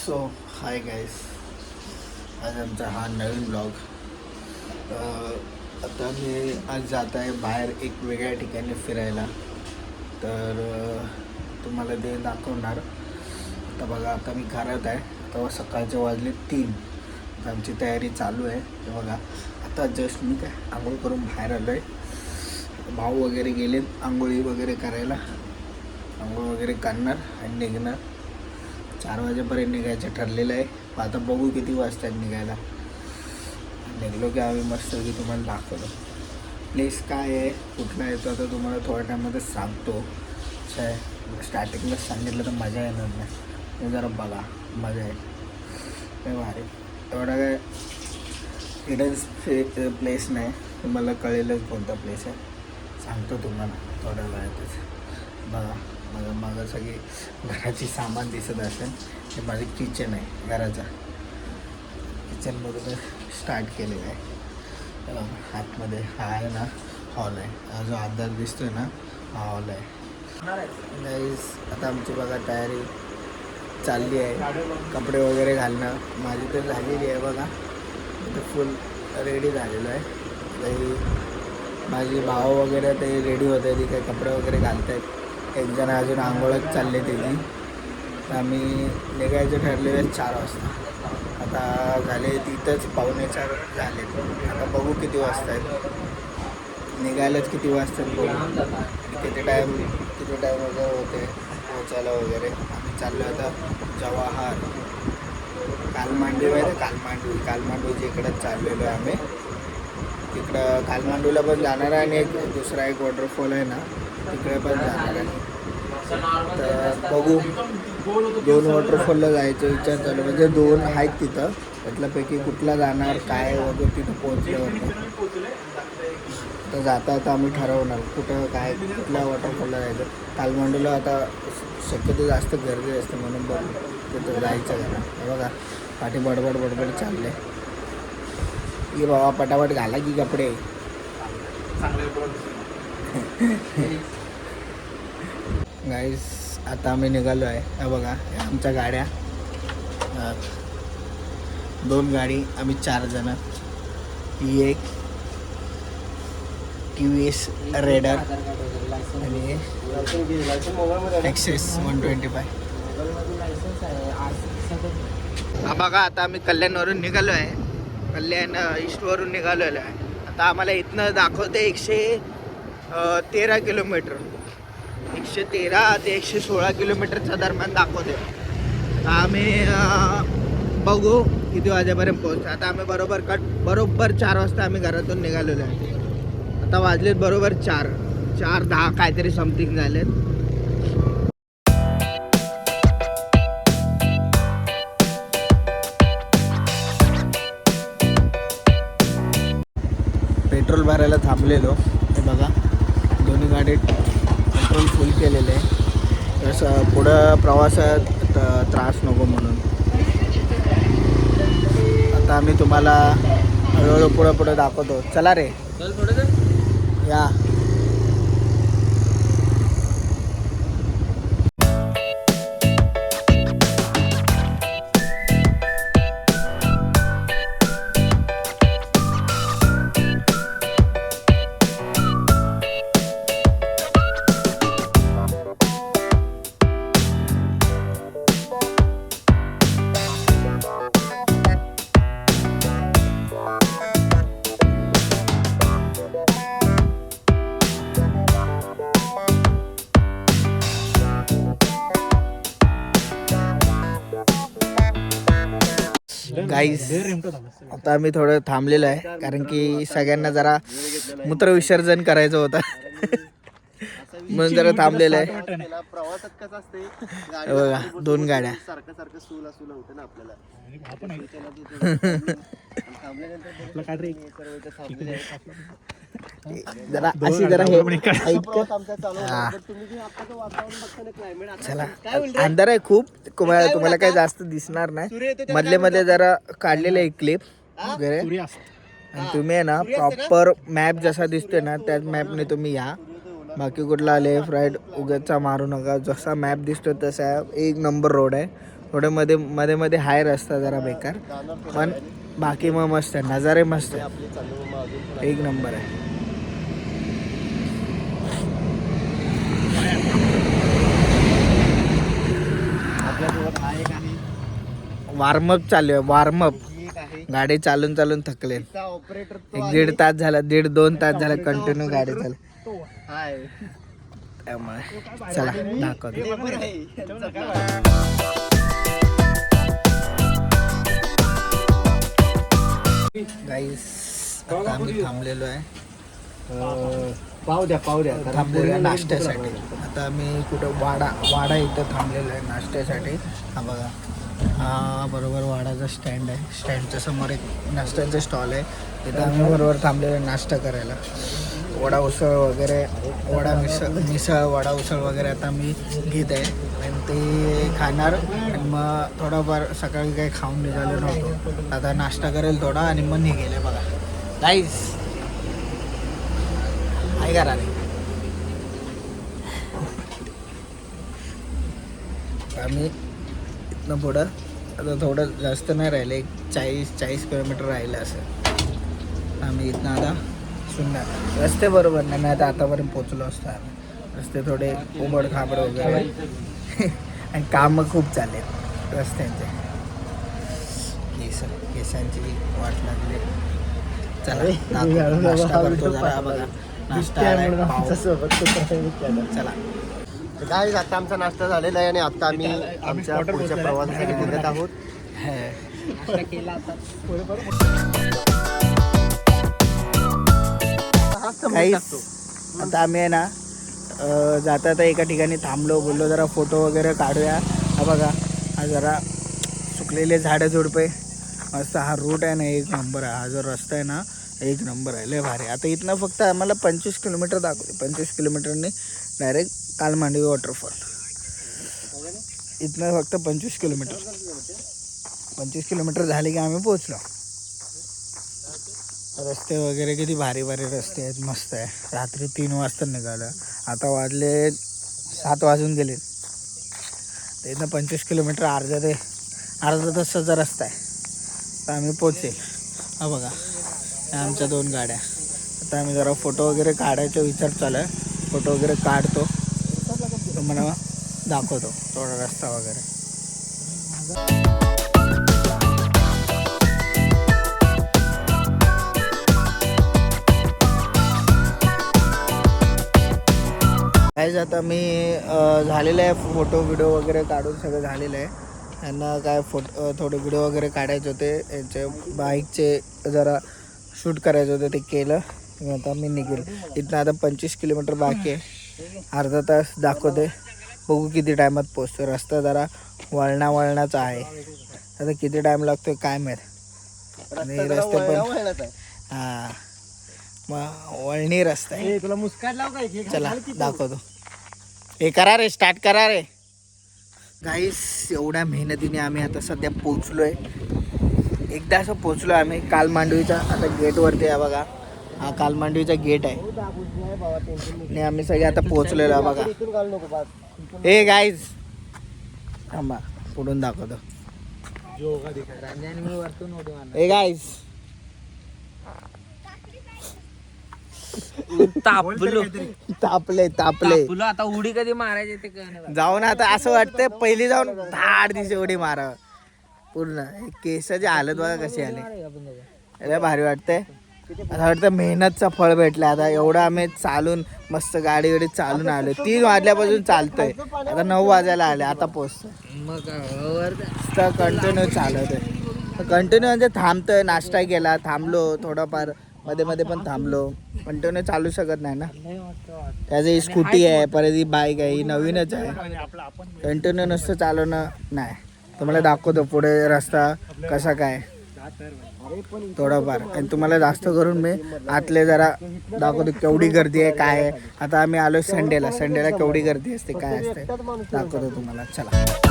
So hi guys, आज आमचा हा नवीन ब्लॉग. आता मी आज जात आहे बाहेर एक वेगळ्या ठिकाणी फिरायला. तर तुम्हाला ते दाखवणार. आता बघा, आता मी घरात आहे. तेव्हा सकाळचे वाजले 3. आता आमची तयारी चालू आहे. तर बघा, आता जस्ट मी काय आंघोळ करून बाहेर आलो आहे. भाऊ वगैरे गेलेत आंघोळी वगैरे करायला. आंघोळ वगैरे करणार आणि निघणार. 4 वाजेपर्यंत निघायचं ठरलेलं आहे. आता बघू किती वाजतात निघायला. निघलो की आम्ही मस्त की तुम्हाला दाखवतो प्लेस काय आहे, कुठला येतो. आता तुम्हाला थोड्या टायमामध्ये सांगतो. काय स्टार्टिंगलाच सांगितलं तर मजा येणार नाही. हे जरा बघा, मजा आहे काय भारी. एवढा काय हिडन प्लेस नाही, तुम्हाला कळेलच कोणता प्लेस आहे. सांगतो तुम्हाला थोड्या वेळातच. बघा, माझं मागं सगळी घराची सामान दिसत असेल. हे माझं किचन आहे घराचा. किचनमधून स्टार्ट केलेलं आहे. आतमध्ये हा आहे ना हॉल आहे. हा जो आधार दिसतोय ना हा हॉल आहे. गाईस, आता आमची बघा तयारी चालली आहे. कपडे वगैरे घालणं माझी तर झालेली आहे. बघा इथं फुल रेडी झालेलं आहे. काही माझी भाव वगैरे ते रेडी होते, ती काही कपडे वगैरे घालत आहेत. एक जण अजून आंघोळच चालले त्याची. तर आम्ही निघायचं ठरलेलं 4 वाजता. आता झाले तिथंच 3:45 झाले. आता बघू किती वाजता आहेत. निघायलाच किती वाजतात बघू. किती टाईम वगैरे होते पोचायला वगैरे. आम्ही चाललो आता जवाहर कालमांडवी आहे ना, कालमांडवीच्या इकडंच चाललेलो आहे आम्ही. तिकडं कालमांडवीला पण जाणार आहे आणि एक दुसरा एक वॉटरफॉल आहे ना तिकडे पण जाणार आहे. तर बघू, 2 वॉटरफॉलला जायचं विचार चालू. म्हणजे 2 आहेत तिथं, त्यातल्यापैकी कुठला जाणार काय वगैरे तिथं पोहोचल्यावर. तर जाता आता आम्ही ठरवणार कुठं काय कुठल्या वॉटरफॉलला जायचं. कालमांडूला आता शक्यतो जास्त गर्दी असते म्हणून बघू तिथं जायचं जरा. बघा पाठी बडबड चालले की बाबा पटापट घाला की कपडे. गाईस, आता आम्ही निघालो आहे. हा बघा आमच्या गाड्या. 2 गाडी, आम्ही 4 जण. ही एक TVS रेडर आणि एक्सेस 125. हा बघा, आता आम्ही कल्याणवरून निघालो आहे. कल्याण ईस्टवरून निघालेलो आहे. आता आम्हाला इथनं दाखवते 113 किलोमीटर. 113 ते 116 किलोमीटरच्या दरम्यान दाखवते. आम्ही बघू किती वाजेपर्यंत पोहोचतो. आता आम्ही बरोबर 4 वाजता आम्ही घरातून निघालेलो आहे. आता वाजलेत बरोबर 4:10 काहीतरी समथिंग झालेत. पेट्रोल भरायला थांबलेलो. हे बघा, दोन्ही गाडी पेट्रोल फुल केलेले आहे. तसं पुढं प्रवासात त्रास नको म्हणून. आता आम्ही तुम्हाला हळूहळू पुढं दाखवतो. चला रे, या. गाईस, आता आम्ही थोडं थांबलेलं आहे कारण की सगळ्यांना जरा मूत्रविसर्जन करायचं होतं म्हणून जरा थांबलेलं आहे. प्रवासात कसं असते, बघा 2 गाड्या. सारखं सुला होतं ना आपल्याला. जरा अशी जरा हे चला. अंधार आहे खूप, तुम्हाला काही जास्त दिसणार नाही. मधले जरा काढलेलं आहे क्लिप वगैरे. आणि तुम्ही आहे ना प्रॉपर मॅप जसा दिसतोय ना त्याच मॅपने तुम्ही या. बाकी कुठला लेफ्ट राईट उगाचचा मारू नका. जसा मॅप दिसतो तसा 1 नंबर रोड आहे. थोडं मध्ये मध्ये मध्ये हाय रस्ता जरा बेकार, पण बाकी मग मस्त आहे, नजारे मस्त आहे, आपली चालू मग अजून थोडा एक नंबर आहे. आपल्यासोबत हा एक आहे, वॉर्मअप चालू आहे, वॉर्मअप. ही एक आहे. गाडी चालून चालून थकले, तिचा ऑपरेटर तो एक आहे. 1.5 तास झाला, 1.5-2 तास झाला कंटिन्यू गाडी चालू. तो आहे. त्यामुळे चला दाखवतो. हे बरं आहे. यांचं काय? गाईस आता आम्ही थांबलेलो आहे, पाव द्या थांबलेलो आहे नाश्त्यासाठी. आता आम्ही कुठं वाडा इथं थांबलेलो आहे नाश्त्यासाठी. हा बघा, हा बरोबर वाडाचा स्टँड आहे, स्टँडच्या समोर एक नाश्त्याचं स्टॉल आहे, तिथं आम्ही बरोबर थांबलेलो आहे नाश्ता करायला. वडा उसळ वगैरे, मिसळ वडा उसळ वगैरे आता मी घेत आहे आणि ते खाणार. आणि मग थोडाफार सकाळी काही खाऊन निघालो नव्हतो, आता नाश्ता करेल थोडा आणि मग निघेल. बघा गाईस, काय करा रे, आम्ही इथनं पुढं आता थोडं जास्त नाही राहिलं, एक 40 किलोमीटर राहिलं असं. आम्ही इथनं आता सुनणार, रस्ते बरोबर नाही, आता आतापर्यंत पोचलो असतो आम्ही. रस्ते थोडे उबड खाबड वगैरे आणि कामं खूप चालले रस्त्यांचे. केसांची वाट लागली. चला नाश्ता करतो जरा. बघा नाश्ता आहे, पाव. चला तर काय, आता आमचा नाश्ता झालेला आहे आणि आता आम्ही आमच्या पुढच्या प्रवासासाठी निघत आहोत. आता आम्ही आहे ना जाता आता एका ठिकाणी थांबलो, बोललो जरा फोटो वगैरे काढूया. हा बघा, हा जरा सुकलेले झाडं झुडपे मस्त. हा रूट आहे ना एक नंबर आहे, हा जो रस्ता आहे ना एक नंबर आहे, लय भारी. आता इथनं फक्त आम्हाला 25 किलोमीटर दाखवते, 25 किलोमीटरने डायरेक्ट कालमांडवी वॉटरफॉल. इथनं फक्त 25 किलोमीटर झाले की आम्ही पोचलो. रस्ते वगैरे किती भारी भारी रस्ते आहेत, मस्त आहे. रात्री 3 वाजता निघालं, आता वाजले 7 वाजून गेले. तर इथनं 25 किलोमीटर अर्धा तासाचा रस्ता आहे, तर आम्ही पोचेल. हा बघा, आमच्या 2 गाड्या. आता आम्ही जरा फोटो वगैरे काढायचा विचार चालू आहे, फोटो वगैरे काढतो, तुम्हाला दाखवतो थोडा रस्ता वगैरे. काहीच आता मी झालेलं आहे, फोटो व्हिडिओ वगैरे काढून सगळं झालेलं आहे. यांना काय थोडे व्हिडिओ वगैरे काढायचे होते, यांचे बाईकचे जरा शूट करायचं होतं, ते केलं. आता मी निघेल इथनं. आता 25 किलोमीटर बाकी आहे, अर्धा तास दाखवते, बघू किती टायमात पोचतो. रस्ता जरा वळणाचा आहे, आता किती टाईम लागतो काय माहीत. आणि रस्ते पण हां मग वळणी रस्ता आहे. तुला मुस्काट लाव काय? चला दाखवतो. हे करा रे, स्टार्ट करा रे. गाईस, एवढ्या मेहनतीने आम्ही आता सध्या पोचलो आहे. एकदा असं पोचलो आम्ही कालमांडवीच्या आता गेटवरती आहे बघा, हा कालमांडवीचा गेट आहे आणि आम्ही सगळे आता पोचलेलो आहे बघा. हे गाईस थांबा, पुढून दाखवतो. हे गाईस, तापले आता उडी कधी मारायची ते कळणार. जाऊन आता असं वाटतंय पहिली जाऊन 10 दिवशी उडी मारावं पूर्ण. केसाची हालत बघा कशी आली, लय भारी वाटतंय. असं वाटतं मेहनतचं फळ भेटलं. आता एवढं आम्ही चालून मस्त गाडी चालून आलो, 3 वाजल्यापासून चालतोय, आता 9 वाजायला आले, आता पोचतोय. मग कंटिन्यू चालत आहे, कंटिन्यू म्हणजे थांबतोय. नाश्ता केला, थांबलो थोडंफार, मध्ये मध्ये पण थांबलो. कंटिन्यू चालू शकत नाही ना, त्याचं ही स्कूटी आहे, परत ही बाईक आहे, ही नवीनच आहे. कंटिन्यू नुसतं चालवणं नाही. तुम्हाला दाखवतो पुढे रस्ता कसा काय थोडाफार, आणि तुम्हाला जास्त करून मी आतले जरा दाखवतो केवढी गर्दी आहे काय आहे. आता आम्ही आलो संडेला केवढी गर्दी असते काय असते दाखवतो तुम्हाला. चला.